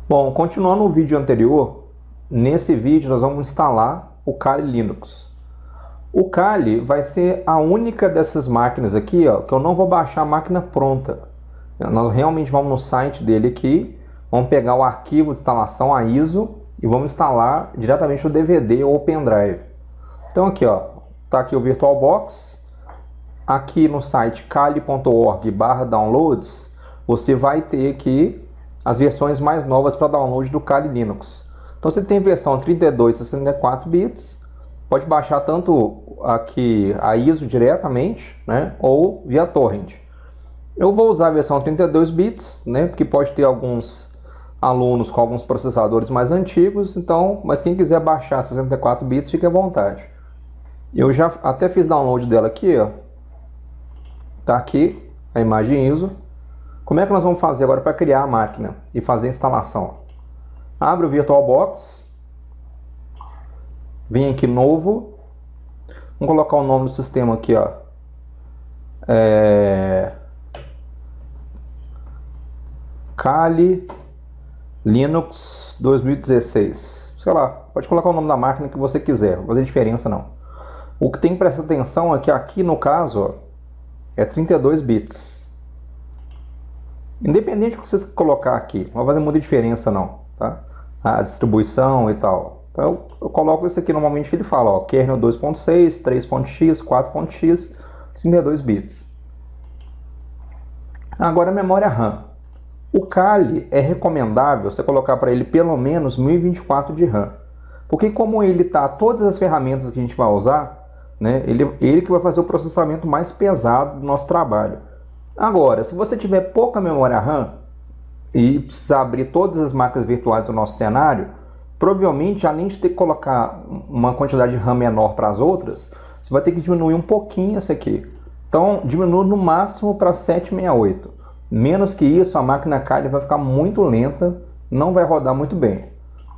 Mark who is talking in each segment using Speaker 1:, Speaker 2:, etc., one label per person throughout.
Speaker 1: Bom, continuando o vídeo anterior, nesse vídeo nós vamos instalar o Kali Linux. O Kali vai ser a única dessas máquinas aqui, ó, que eu não vou baixar a máquina pronta. Nós realmente vamos no site dele aqui, vamos pegar o arquivo de instalação, a ISO, e vamos instalar diretamente o DVD ou o pendrive. Então aqui, ó, tá aqui o VirtualBox. Aqui no site kali.org/downloads, você vai ter aqui as versões mais novas para download do Kali Linux. Então você tem versão 32 e 64 bits, pode baixar tanto aqui a ISO diretamente, né, ou via torrent. Eu vou usar a versão 32 bits, né, porque pode ter alguns alunos com alguns processadores mais antigos, então, mas quem quiser baixar 64 bits, fique à vontade. Eu já até fiz download dela aqui, ó. Tá aqui a imagem ISO. Como é que nós vamos fazer agora para criar a máquina e fazer a instalação? Abre o VirtualBox, vem aqui novo, vamos colocar o nome do sistema aqui, ó. Kali Linux 2016. Sei lá, pode colocar o nome da máquina que você quiser, não vai fazer diferença não. O que tem que prestar atenção é que aqui no caso, ó, é 32 bits. Independente do que você colocar aqui, não vai fazer muita diferença não, tá? A distribuição e tal. Então eu coloco isso aqui normalmente que ele fala, ó, kernel 2.6, 3.x, 4.x, 32 bits. Agora a memória RAM. O Kali é recomendável você colocar para ele pelo menos 1024 de RAM. Porque como ele tá todas as ferramentas que a gente vai usar, né, ele que vai fazer o processamento mais pesado do nosso trabalho. Agora, se você tiver pouca memória RAM e precisar abrir todas as máquinas virtuais do nosso cenário, provavelmente, além de ter que colocar uma quantidade de RAM menor para as outras, você vai ter que diminuir um pouquinho essa aqui. Então, diminua no máximo para 768. Menos que isso, a máquina Kali vai ficar muito lenta, não vai rodar muito bem.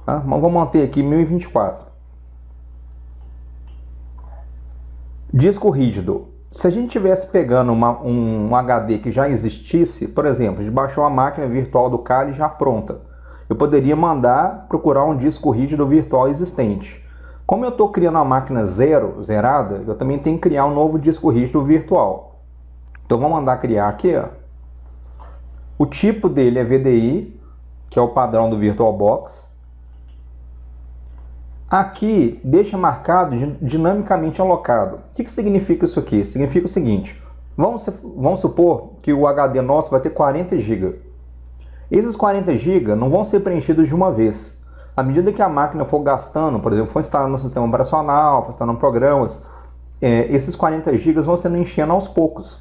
Speaker 1: Tá? Mas vamos manter aqui 1024. Disco rígido. Se a gente estivesse pegando um HD que já existisse, por exemplo, a gente baixou a máquina virtual do Kali já pronta, eu poderia mandar procurar um disco rígido virtual existente. Como eu estou criando uma máquina zerada, eu também tenho que criar um novo disco rígido virtual. Então vou mandar criar aqui, ó. O tipo dele é VDI, que é o padrão do VirtualBox. Aqui deixa marcado dinamicamente alocado. O que significa isso aqui? Significa o seguinte, vamos supor que o HD nosso vai ter 40 GB. Esses 40 GB não vão ser preenchidos de uma vez. À medida que a máquina for gastando, por exemplo, for instalando no sistema operacional, for instalando programas, esses 40 GB vão sendo enchendo aos poucos.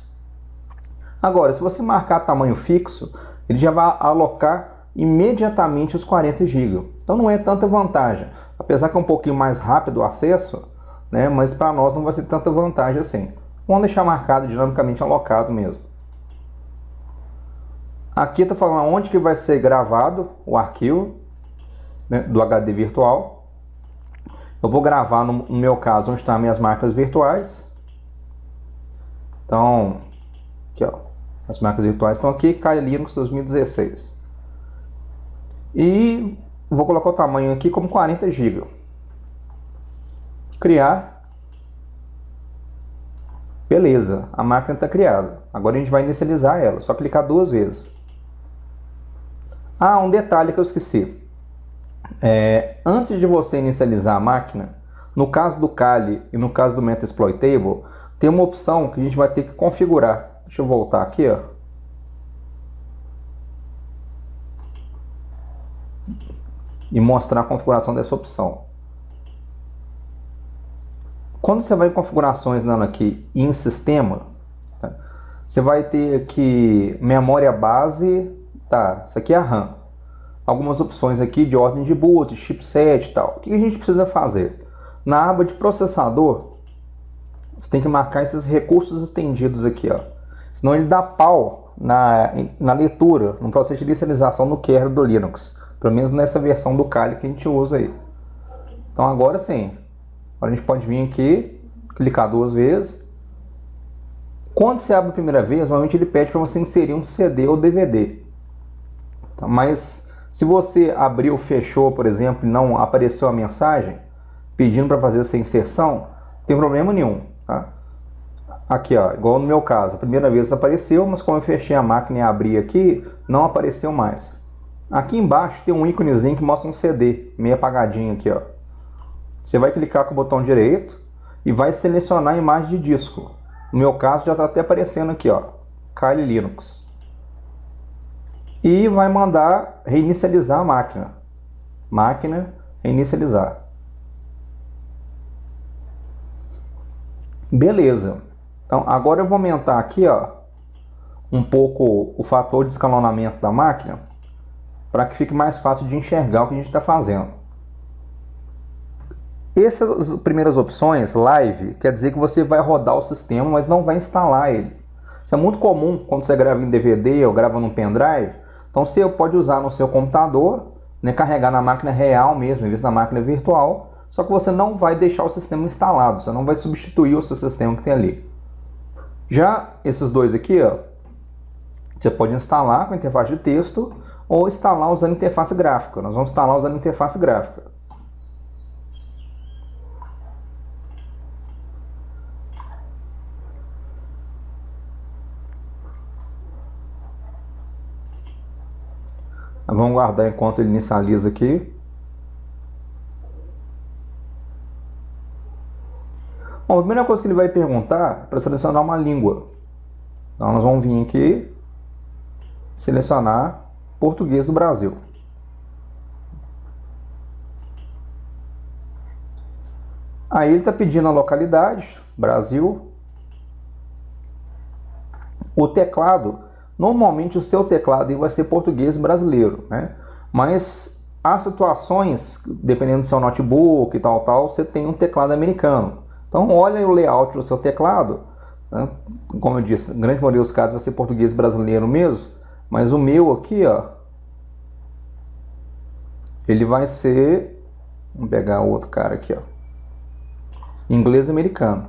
Speaker 1: Agora, se você marcar tamanho fixo, ele já vai alocar imediatamente os 40 GB. Então não é tanta vantagem. Apesar que é um pouquinho mais rápido o acesso, né, mas para nós não vai ser tanta vantagem assim. Vamos deixar marcado dinamicamente alocado mesmo. Aqui está falando onde que vai ser gravado o arquivo, né, do HD virtual. Eu vou gravar no meu caso onde estão minhas máquinas virtuais. Então, aqui, ó, as máquinas virtuais estão aqui, Kali Linux 2016. E vou colocar o tamanho aqui como 40 GB. Criar. Beleza, a máquina está criada. Agora a gente vai inicializar ela, só clicar duas vezes. Ah, um detalhe que eu esqueci. Antes de você inicializar a máquina, no caso do Kali e no caso do Metasploitable, tem uma opção que a gente vai ter que configurar. Deixa eu voltar aqui, ó. E mostrar a configuração dessa opção. Quando você vai em configurações dando aqui em sistema, tá? Você vai ter aqui memória base, tá? Isso aqui é a RAM. Algumas opções aqui de ordem de boot, chipset e tal. O que a gente precisa fazer? Na aba de processador, você tem que marcar esses recursos estendidos aqui, ó. Senão ele dá pau na leitura, no processo de inicialização no kernel do Linux. Pelo menos nessa versão do Kali que a gente usa aí. Então agora sim. Agora a gente pode vir aqui, clicar duas vezes. Quando você abre a primeira vez, normalmente ele pede para você inserir um CD ou DVD. Tá? Mas Se você abriu, fechou, por exemplo, e não apareceu a mensagem pedindo para fazer essa inserção, não tem problema nenhum, tá? Aqui, ó, igual no meu caso, a primeira vez apareceu, mas como eu fechei a máquina e abri aqui, não apareceu mais. Aqui embaixo tem um íconezinho que mostra um CD, meio apagadinho aqui, ó. Você vai clicar com o botão direito e vai selecionar a imagem de disco. No meu caso já está até aparecendo aqui, ó, Kali Linux. E vai mandar reinicializar a máquina. Máquina, reinicializar. Beleza. Então agora eu vou aumentar aqui, ó, um pouco o fator de escalonamento da máquina para que fique mais fácil de enxergar o que a gente está fazendo. Essas primeiras opções, live, quer dizer que você vai rodar o sistema, mas não vai instalar ele. Isso é muito comum quando você grava em DVD ou grava num pendrive. Então você pode usar no seu computador, né, carregar na máquina real mesmo, em vez da máquina virtual, só que você não vai deixar o sistema instalado, você não vai substituir o seu sistema que tem ali. Já esses dois aqui, ó, você pode instalar com interface de texto ou instalar usando interface gráfica. Nós vamos instalar usando interface gráfica. Vamos guardar enquanto ele inicializa aqui. Bom, a primeira coisa que ele vai perguntar é para selecionar uma língua. Então nós vamos vir aqui, selecionar português do Brasil. Aí ele está pedindo a localidade, Brasil. O teclado, normalmente o seu teclado vai ser português brasileiro, né? Mas há situações, dependendo do seu notebook e tal, você tem um teclado americano. Então olha o layout do seu teclado, né? Como eu disse, na grande maioria dos casos vai ser português brasileiro mesmo, mas o meu aqui, ó, ele vai ser, vamos pegar o outro cara aqui, ó, inglês americano.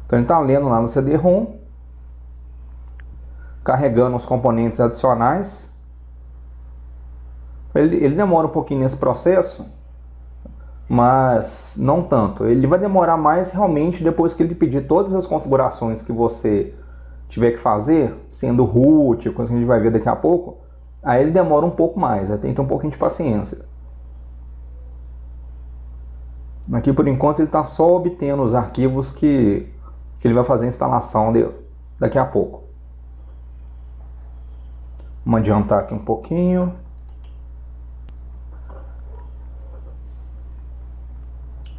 Speaker 1: Então ele está lendo lá no CD-ROM, carregando os componentes adicionais. Ele demora um pouquinho nesse processo, mas não tanto. Ele vai demorar mais realmente depois que ele pedir todas as configurações que você tiver que fazer, sendo root, coisa que a gente vai ver daqui a pouco. Aí ele demora um pouco mais, tem que ter um pouquinho de paciência. Aqui por enquanto ele está só obtendo os arquivos que ele vai fazer a instalação daqui a pouco. Vamos adiantar aqui um pouquinho.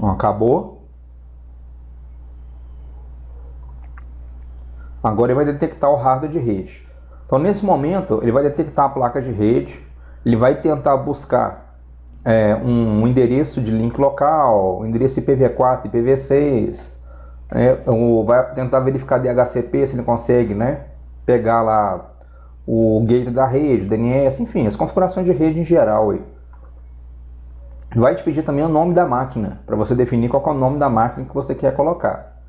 Speaker 1: Acabou. Agora ele vai detectar o hardware de rede. Então nesse momento ele vai detectar a placa de rede. Ele vai tentar buscar um endereço de link local, endereço IPv4, IPv6. Vai tentar verificar DHCP se ele consegue, né, pegar lá o gateway da rede, DNS, enfim, as configurações de rede em geral aí. Vai te pedir também o nome da máquina, para você definir qual é o nome da máquina que você quer colocar.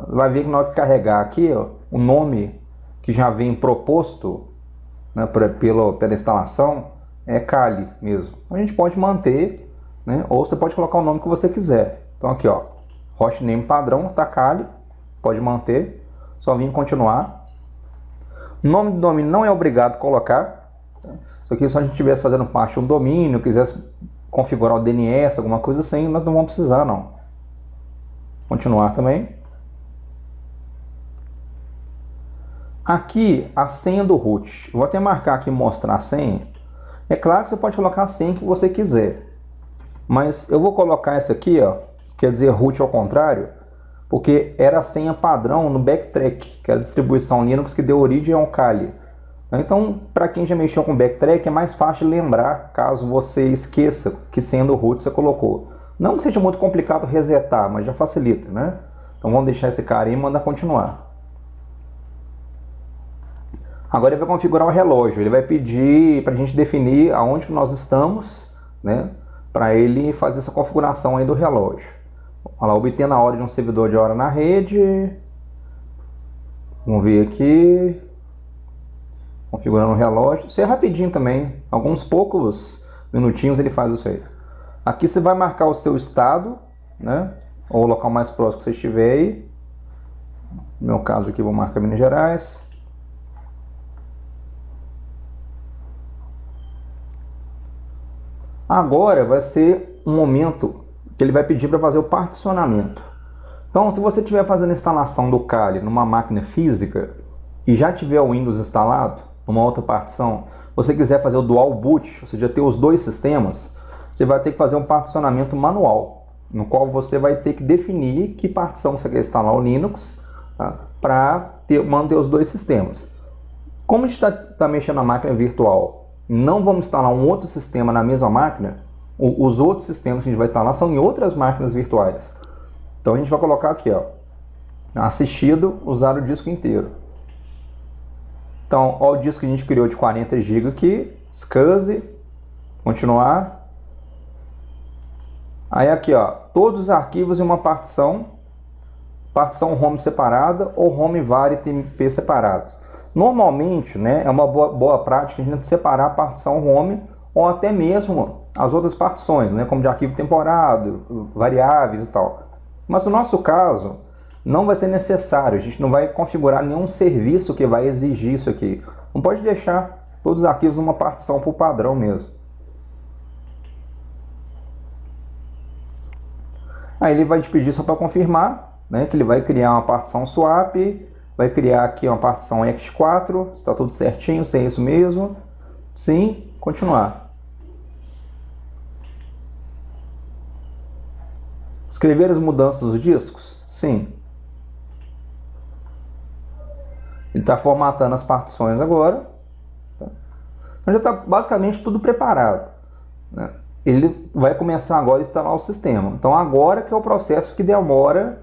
Speaker 1: Vai ver que na hora que carregar aqui, ó, o nome que já vem proposto, né, pela instalação é Kali mesmo. A gente pode manter, né, ou você pode colocar o nome que você quiser. Então aqui, ó, hostname padrão, tá Kali, pode manter, só vir continuar. O nome do domínio não é obrigado a colocar. Isso aqui se a gente estivesse fazendo parte de um domínio, quisesse configurar o DNS, alguma coisa assim, nós não vamos precisar não. Continuar também. Aqui a senha do root. Eu vou até marcar aqui e mostrar a senha. É claro que você pode colocar a senha que você quiser, mas eu vou colocar essa aqui, ó, quer dizer root ao contrário, porque era a senha padrão no Backtrack, que é a distribuição Linux que deu origem ao Kali. Então, para quem já mexeu com Backtrack, é mais fácil lembrar, caso você esqueça que senha do root você colocou. Não que seja muito complicado resetar, mas já facilita, né? Então vamos deixar esse cara aí e mandar continuar. Agora ele vai configurar o relógio, ele vai pedir para a gente definir aonde que nós estamos, né? Para ele fazer essa configuração aí do relógio. Olha lá, obtendo a hora de um servidor de hora na rede. Vamos ver aqui. Configurando o relógio. Isso é rapidinho também. Alguns poucos minutinhos ele faz isso aí. Aqui você vai marcar o seu estado, né? Ou o local mais próximo que você estiver aí. No meu caso aqui, vou marcar Minas Gerais. Agora vai ser um momento que ele vai pedir para fazer o particionamento. Então, se você estiver fazendo a instalação do Kali numa máquina física e já tiver o Windows instalado, numa outra partição, você quiser fazer o dual boot, ou seja, ter os dois sistemas, você vai ter que fazer um particionamento manual, no qual você vai ter que definir que partição você quer instalar o Linux, tá? Para manter os dois sistemas. Como a gente está mexendo na máquina virtual, não vamos instalar um outro sistema na mesma máquina, os outros sistemas que a gente vai instalar são em outras máquinas virtuais. Então a gente vai colocar aqui, ó, assistido, usar o disco inteiro. Então, ó, o disco que a gente criou de 40 GB aqui, SCSI, continuar. Aí aqui, ó, todos os arquivos em uma partição home separada ou home var e TMP separados. Normalmente, né, é uma boa prática a gente separar a partição home ou até mesmo as outras partições, né, como de arquivo temporário, variáveis e tal. Mas no nosso caso, não vai ser necessário, a gente não vai configurar nenhum serviço que vai exigir isso aqui. Não pode deixar todos os arquivos numa partição por padrão mesmo. Aí ele vai te pedir só para confirmar, né, que ele vai criar uma partição swap, vai criar aqui uma partição ext4, está tudo certinho, se é isso mesmo. Sim, continuar. Escrever as mudanças dos discos? Sim. Ele está formatando as partições agora. Tá? Então já está basicamente tudo preparado, né? Ele vai começar agora a instalar o sistema. Então agora que é o processo que demora,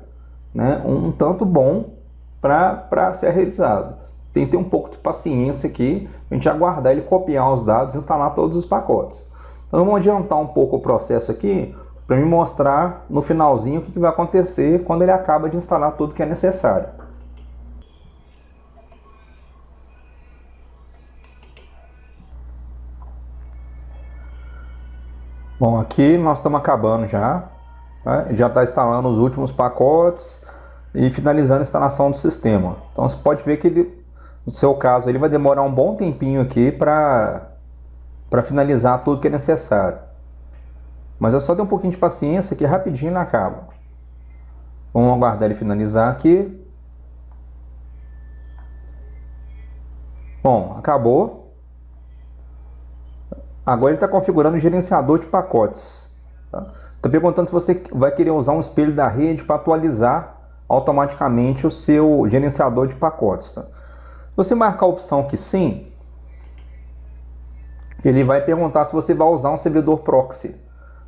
Speaker 1: né, um tanto bom para ser realizado. Tem que ter um pouco de paciência aqui, a gente aguardar ele copiar os dados e instalar todos os pacotes. Então vamos adiantar um pouco o processo aqui, para me mostrar no finalzinho o que vai acontecer quando ele acaba de instalar tudo que é necessário. Bom, aqui nós estamos acabando já, tá? Ele já está instalando os últimos pacotes e finalizando a instalação do sistema. Então você pode ver que ele, no seu caso ele vai demorar um bom tempinho aqui para finalizar tudo que é necessário. Mas é só ter um pouquinho de paciência que rapidinho ele acaba. Vamos aguardar ele finalizar aqui. Bom, acabou. Agora ele está configurando o gerenciador de pacotes. Está perguntando se você vai querer usar um espelho da rede para atualizar automaticamente o seu gerenciador de pacotes. Tá? Se você marcar a opção que sim, ele vai perguntar se você vai usar um servidor proxy,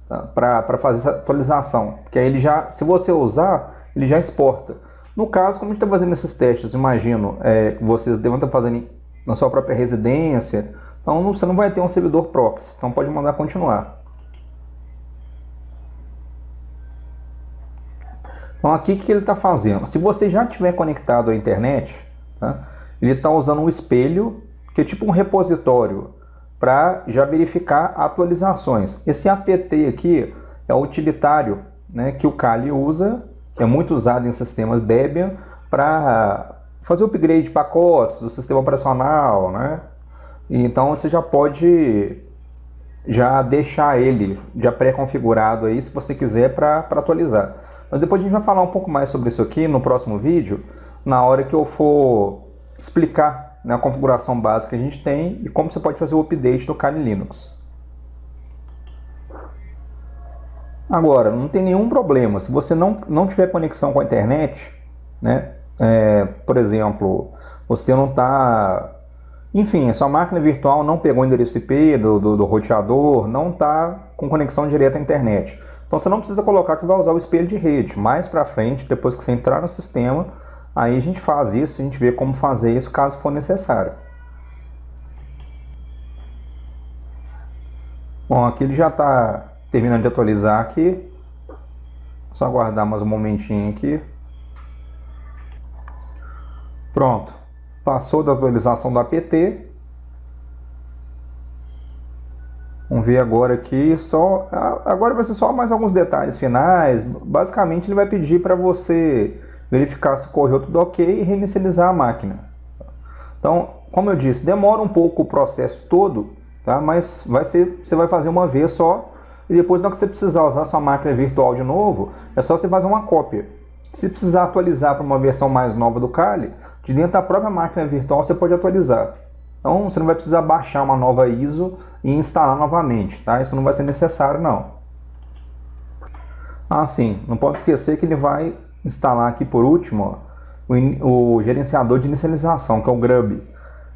Speaker 1: tá? Para fazer essa atualização. Porque aí ele já, se você usar, ele já exporta. No caso, como a gente está fazendo esses testes, imagino que vocês devem estar fazendo na sua própria residência, então você não vai ter um servidor proxy, então pode mandar continuar. Então aqui o que ele está fazendo? Se você já tiver conectado à internet, tá? Ele está usando um espelho, que é tipo um repositório, para já verificar atualizações. Esse apt aqui é o utilitário, né, que o Kali usa, que é muito usado em sistemas Debian, para fazer o upgrade de pacotes do sistema operacional, né? Então você já pode já deixar ele já pré-configurado aí, se você quiser, para atualizar. Mas depois a gente vai falar um pouco mais sobre isso aqui no próximo vídeo, na hora que eu for explicar, né, a configuração básica que a gente tem e como você pode fazer o update do Kali Linux. Agora, não tem nenhum problema, se você não tiver conexão com a internet, né, por exemplo, você não está... Enfim, a sua máquina virtual não pegou o endereço IP do roteador, não está com conexão direta à internet. Então você não precisa colocar que vai usar o espelho de rede. Mais para frente, depois que você entrar no sistema, aí a gente faz isso, a gente vê como fazer isso caso for necessário. Bom, aqui ele já está terminando de atualizar aqui. Só aguardar mais um momentinho aqui. Pronto, passou da atualização do apt. Vamos ver agora aqui, agora vai ser só mais alguns detalhes finais. Basicamente ele vai pedir para você verificar se correu tudo ok e reinicializar a máquina. Então, como eu disse, demora um pouco o processo todo, tá? Mas você vai fazer uma vez só e depois, na hora que você precisar usar sua máquina virtual de novo, é só você fazer uma cópia. Se precisar atualizar para uma versão mais nova do Kali, de dentro da própria máquina virtual você pode atualizar. Então você não vai precisar baixar uma nova ISO e instalar novamente, tá? Isso não vai ser necessário não. Ah, sim, não pode esquecer que ele vai instalar aqui por último, ó, o gerenciador de inicialização, que é o Grub.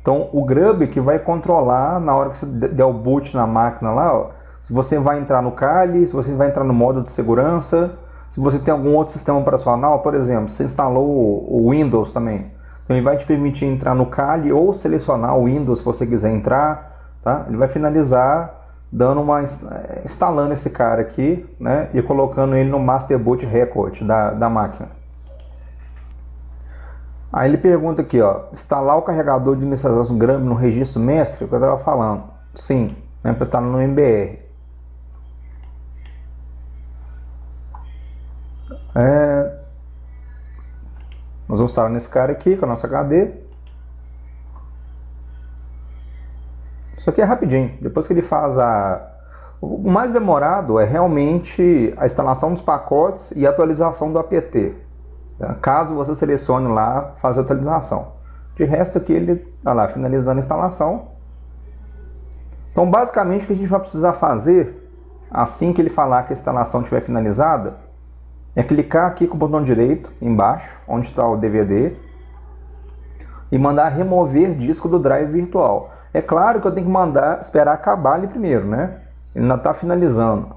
Speaker 1: Então o Grub que vai controlar na hora que você der o boot na máquina lá, ó, se você vai entrar no Kali, se você vai entrar no modo de segurança, se você tem algum outro sistema operacional, por exemplo, você instalou o Windows também. Então ele vai te permitir entrar no Kali ou selecionar o Windows se você quiser entrar, tá? Ele vai finalizar instalando esse cara aqui, né? E colocando ele no Master Boot Record da máquina. Aí ele pergunta aqui, ó, instalar o carregador de inicialização Grub no registro mestre, o que eu estava falando. Sim, né, para instalar no MBR. Nós vamos instalar nesse cara aqui com a nossa HD. Isso aqui é rapidinho. Depois que ele faz o mais demorado é realmente a instalação dos pacotes e a atualização do apt. Tá? Caso você selecione lá, fazer a atualização. De resto aqui ele está lá finalizando a instalação. Então basicamente o que a gente vai precisar fazer assim que ele falar que a instalação estiver finalizada é clicar aqui com o botão direito embaixo, onde está o DVD, e mandar remover disco do drive virtual. É claro que eu tenho que esperar acabar ali primeiro, né? Ele ainda está finalizando.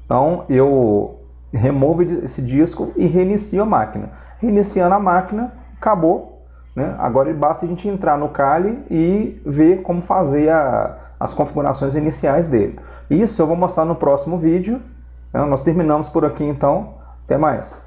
Speaker 1: Então eu removo esse disco e reinicio a máquina. Reiniciando a máquina, acabou, né? Agora basta a gente entrar no Kali e ver como fazer as configurações iniciais dele. Isso eu vou mostrar no próximo vídeo. Nós terminamos por aqui então. Até mais!